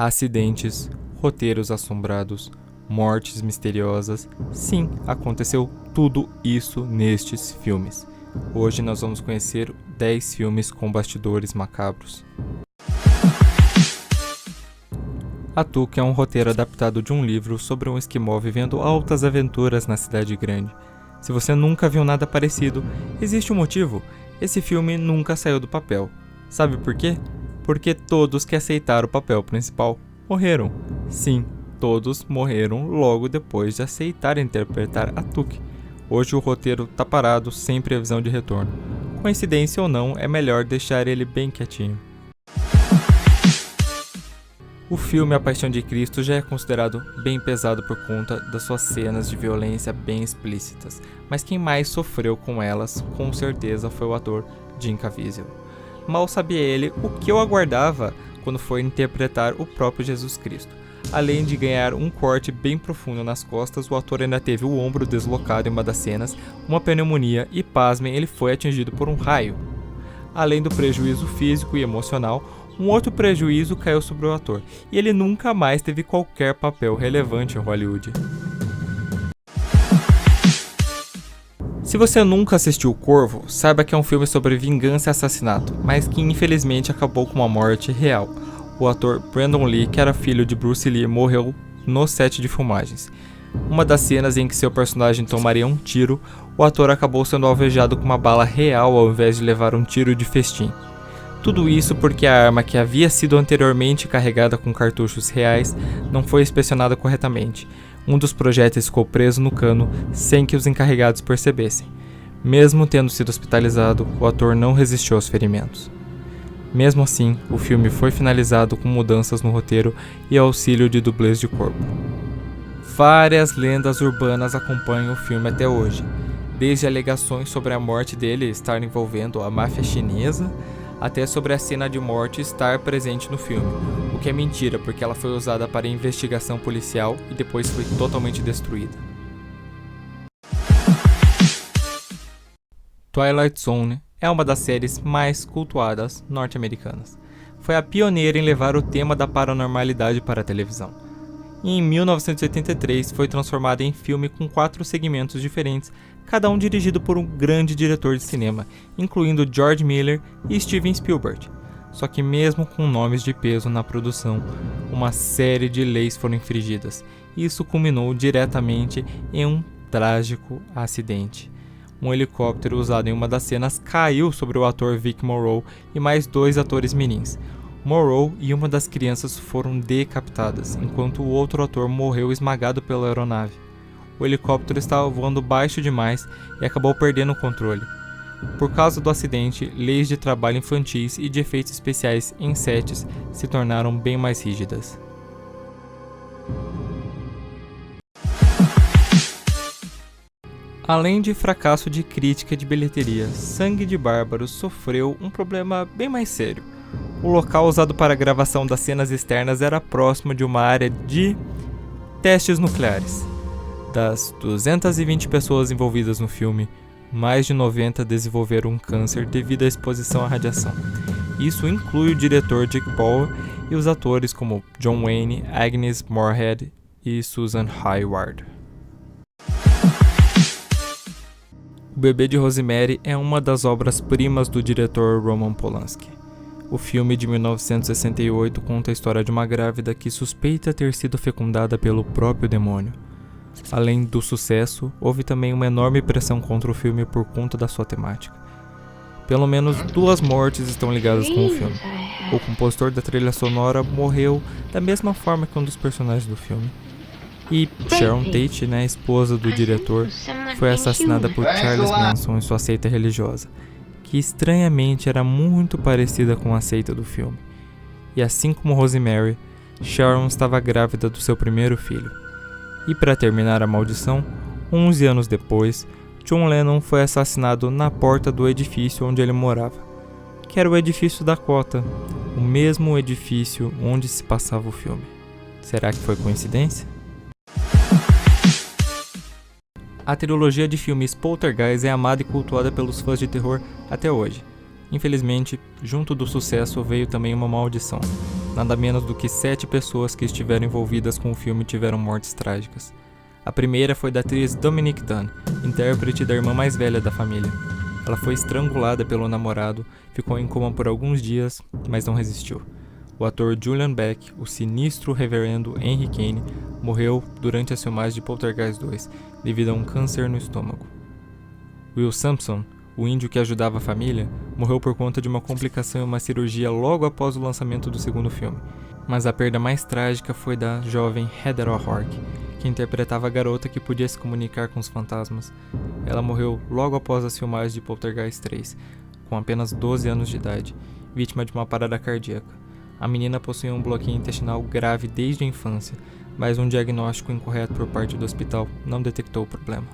acidentes, roteiros assombrados, mortes misteriosas. Sim, aconteceu tudo isso nestes filmes. Hoje nós vamos conhecer 10 filmes com bastidores macabros. Atuk é um roteiro adaptado de um livro sobre um esquimó vivendo altas aventuras na cidade grande. Se você nunca viu nada parecido, existe um motivo. Esse filme nunca saiu do papel. Sabe por quê? Porque todos que aceitaram o papel principal morreram. Sim, todos morreram logo depois de aceitar interpretar Atuk. Hoje o roteiro tá parado, sem previsão de retorno. Coincidência ou não, é melhor deixar ele bem quietinho. O filme A Paixão de Cristo já é considerado bem pesado por conta das suas cenas de violência bem explícitas, mas quem mais sofreu com elas, com certeza, foi o ator Jim Caviezel. Mal sabia ele o que eu aguardava quando foi interpretar o próprio Jesus Cristo. Além de ganhar um corte bem profundo nas costas, o ator ainda teve o ombro deslocado em uma das cenas, uma pneumonia e, pasmem, ele foi atingido por um raio. Além do prejuízo físico e emocional, um outro prejuízo caiu sobre o ator, e ele nunca mais teve qualquer papel relevante em Hollywood. Se você nunca assistiu Corvo, saiba que é um filme sobre vingança e assassinato, mas que infelizmente acabou com uma morte real. O ator Brandon Lee, que era filho de Bruce Lee, morreu no set de filmagens. Uma das cenas em que seu personagem tomaria um tiro, o ator acabou sendo alvejado com uma bala real ao invés de levar um tiro de festim. Tudo isso porque a arma, que havia sido anteriormente carregada com cartuchos reais, não foi inspecionada corretamente. Um dos projéteis ficou preso no cano sem que os encarregados percebessem. Mesmo tendo sido hospitalizado, o ator não resistiu aos ferimentos. Mesmo assim, o filme foi finalizado com mudanças no roteiro e auxílio de dublês de corpo. Várias lendas urbanas acompanham o filme até hoje, desde alegações sobre a morte dele estar envolvendo a máfia chinesa, até sobre a cena de morte estar presente no filme, o que é mentira porque ela foi usada para investigação policial e depois foi totalmente destruída. Twilight Zone é uma das séries mais cultuadas norte-americanas. Foi a pioneira em levar o tema da paranormalidade para a televisão. E em 1983 foi transformada em filme com 4 segmentos diferentes, cada um dirigido por um grande diretor de cinema, incluindo George Miller e Steven Spielberg. Só que mesmo com nomes de peso na produção, uma série de leis foram infringidas. Isso culminou diretamente em um trágico acidente. Um helicóptero usado em uma das cenas caiu sobre o ator Vic Morrow e mais 2 atores mirins. Morrow e uma das crianças foram decapitadas, enquanto o outro ator morreu esmagado pela aeronave. O helicóptero estava voando baixo demais e acabou perdendo o controle. Por causa do acidente, leis de trabalho infantis e de efeitos especiais em sets se tornaram bem mais rígidas. Além de fracasso de crítica e de bilheteria, Sangue de Bárbaros sofreu um problema bem mais sério. O local usado para a gravação das cenas externas era próximo de uma área de testes nucleares. Das 220 pessoas envolvidas no filme, mais de 90 desenvolveram um câncer devido à exposição à radiação. Isso inclui o diretor Dick Ball e os atores como John Wayne, Agnes Moorehead e Susan Hayward. O Bebê de Rosemary é uma das obras-primas do diretor Roman Polanski. O filme de 1968 conta a história de uma grávida que suspeita ter sido fecundada pelo próprio demônio. Além do sucesso, houve também uma enorme pressão contra o filme por conta da sua temática. Pelo menos 2 mortes estão ligadas com o filme. O compositor da trilha sonora morreu da mesma forma que um dos personagens do filme. E Sharon Tate, a esposa do diretor, foi assassinada por Charles Manson em sua seita religiosa, que estranhamente era muito parecida com a seita do filme. E assim como Rosemary, Sharon estava grávida do seu primeiro filho. E para terminar a maldição, 11 anos depois, John Lennon foi assassinado na porta do edifício onde ele morava, que era o edifício Dakota, o mesmo edifício onde se passava o filme. Será que foi coincidência? A trilogia de filmes Poltergeist é amada e cultuada pelos fãs de terror até hoje. Infelizmente, junto do sucesso veio também uma maldição. nada menos do que 7 pessoas que estiveram envolvidas com o filme tiveram mortes trágicas. A primeira foi da atriz Dominique Dunn, intérprete da irmã mais velha da família. Ela foi estrangulada pelo namorado, ficou em coma por alguns dias, mas não resistiu. O ator Julian Beck, o sinistro reverendo Henry Kane, morreu durante as filmagens de Poltergeist 2, devido a um câncer no estômago. Will Sampson, o índio que ajudava a família, morreu por conta de uma complicação em uma cirurgia logo após o lançamento do segundo filme. Mas a perda mais trágica foi da jovem Heather O'Rourke, que interpretava a garota que podia se comunicar com os fantasmas. Ela morreu logo após as filmagens de Poltergeist 3, com apenas 12 anos de idade, vítima de uma parada cardíaca. A menina possuía um bloqueio intestinal grave desde a infância, mas um diagnóstico incorreto por parte do hospital não detectou o problema.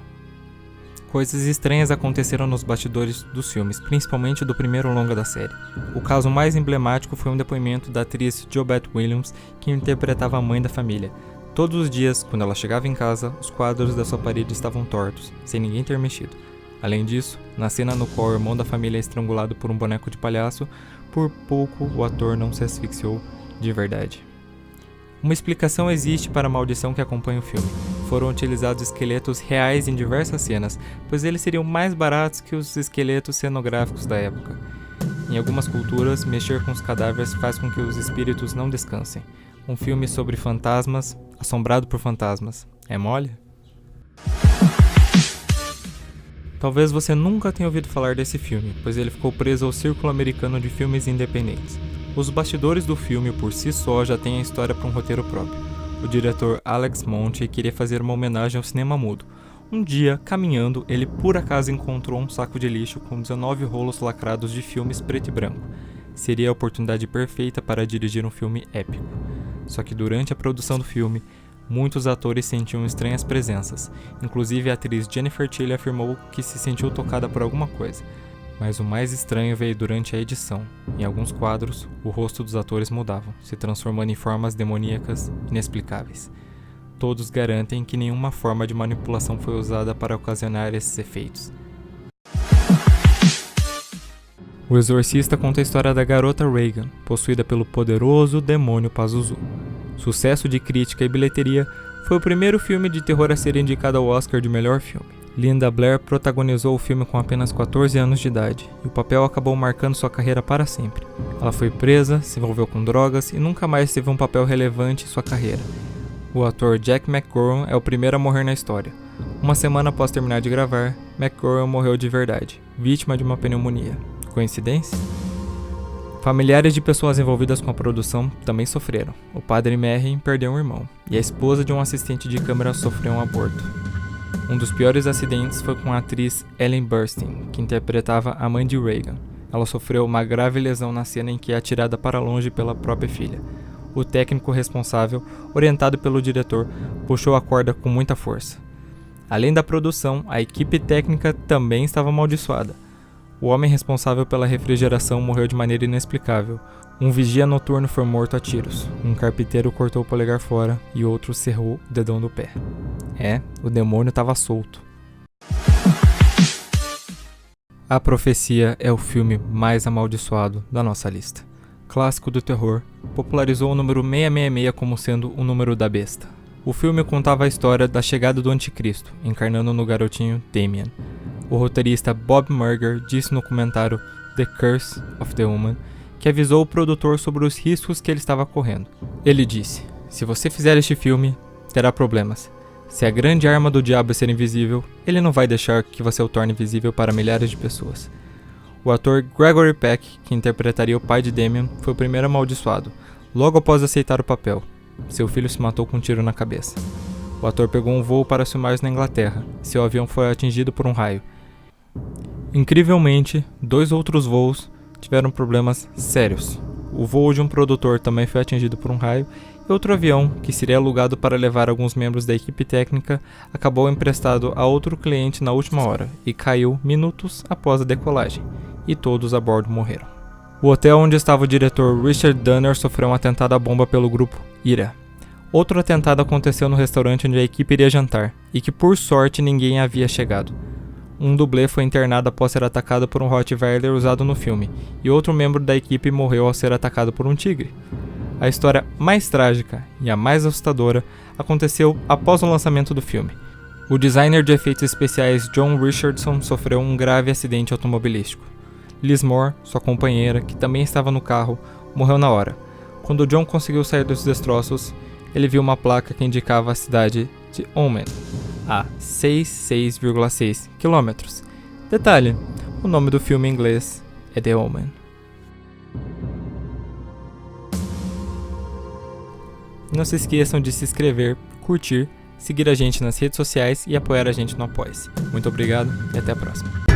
Coisas estranhas aconteceram nos bastidores dos filmes, principalmente do primeiro longa da série. O caso mais emblemático foi um depoimento da atriz JoBeth Williams, que interpretava a mãe da família. Todos os dias, quando ela chegava em casa, os quadros da sua parede estavam tortos, sem ninguém ter mexido. Além disso, na cena no qual o irmão da família é estrangulado por um boneco de palhaço, por pouco o ator não se asfixiou de verdade. Uma explicação existe para a maldição que acompanha o filme. Foram utilizados esqueletos reais em diversas cenas, pois eles seriam mais baratos que os esqueletos cenográficos da época. Em algumas culturas, mexer com os cadáveres faz com que os espíritos não descansem. Um filme sobre fantasmas, assombrado por fantasmas. É mole? Talvez você nunca tenha ouvido falar desse filme, pois ele ficou preso ao círculo americano de filmes independentes. Os bastidores do filme por si só já têm a história para um roteiro próprio. O diretor Alex Monte queria fazer uma homenagem ao cinema mudo. Um dia, caminhando, ele por acaso encontrou um saco de lixo com 19 rolos lacrados de filmes preto e branco. Seria a oportunidade perfeita para dirigir um filme épico. Só que durante a produção do filme, muitos atores sentiam estranhas presenças. Inclusive a atriz Jennifer Tilly afirmou que se sentiu tocada por alguma coisa. Mas o mais estranho veio durante a edição. Em alguns quadros, o rosto dos atores mudava, se transformando em formas demoníacas inexplicáveis. Todos garantem que nenhuma forma de manipulação foi usada para ocasionar esses efeitos. O Exorcista conta a história da garota Regan, possuída pelo poderoso demônio Pazuzu. Sucesso de crítica e bilheteria, foi o primeiro filme de terror a ser indicado ao Oscar de melhor filme. Linda Blair protagonizou o filme com apenas 14 anos de idade, e o papel acabou marcando sua carreira para sempre. Ela foi presa, se envolveu com drogas e nunca mais teve um papel relevante em sua carreira. O ator Jack McGowan é o primeiro a morrer na história. Uma semana após terminar de gravar, McGowan morreu de verdade, vítima de uma pneumonia. Coincidência? Familiares de pessoas envolvidas com a produção também sofreram. O padre Merrin perdeu um irmão, e a esposa de um assistente de câmera sofreu um aborto. Um dos piores acidentes foi com a atriz Ellen Burstyn, que interpretava a mãe de Regan. Ela sofreu uma grave lesão na cena em que é atirada para longe pela própria filha. O técnico responsável, orientado pelo diretor, puxou a corda com muita força. Além da produção, a equipe técnica também estava amaldiçoada. O homem responsável pela refrigeração morreu de maneira inexplicável. Um vigia noturno foi morto a tiros. Um carpinteiro cortou o polegar fora e outro cerrou o dedão do pé. O demônio estava solto. A Profecia é o filme mais amaldiçoado da nossa lista. Clássico do terror, popularizou o número 666 como sendo o número da besta. O filme contava a história da chegada do anticristo, encarnando no garotinho Damien. O roteirista Bob Murger disse no comentário The Curse of the Woman que avisou o produtor sobre os riscos que ele estava correndo. Ele disse: "Se você fizer este filme, terá problemas. Se a grande arma do diabo é ser invisível, ele não vai deixar que você o torne visível para milhares de pessoas." O ator Gregory Peck, que interpretaria o pai de Damien, foi o primeiro amaldiçoado, logo após aceitar o papel. Seu filho se matou com um tiro na cabeça. O ator pegou um voo para filmagens na Inglaterra. Seu avião foi atingido por um raio. Incrivelmente, 2 outros voos tiveram problemas sérios. O voo de um produtor também foi atingido por um raio, e outro avião, que seria alugado para levar alguns membros da equipe técnica, acabou emprestado a outro cliente na última hora e caiu minutos após a decolagem, e todos a bordo morreram. O hotel onde estava o diretor Richard Donner sofreu um atentado à bomba pelo grupo IRA. Outro atentado aconteceu no restaurante onde a equipe iria jantar, e que por sorte ninguém havia chegado. Um dublê foi internado após ser atacado por um Rottweiler usado no filme, e outro membro da equipe morreu ao ser atacado por um tigre. A história mais trágica e a mais assustadora aconteceu após o lançamento do filme. O designer de efeitos especiais John Richardson sofreu um grave acidente automobilístico. Liz Moore, sua companheira, que também estava no carro, morreu na hora. Quando John conseguiu sair dos destroços, ele viu uma placa que indicava a cidade de Omen, a 6,6 km. Detalhe, o nome do filme em inglês é The Omen. Não se esqueçam de se inscrever, curtir, seguir a gente nas redes sociais e apoiar a gente no Apoia-se. Muito obrigado e até a próxima.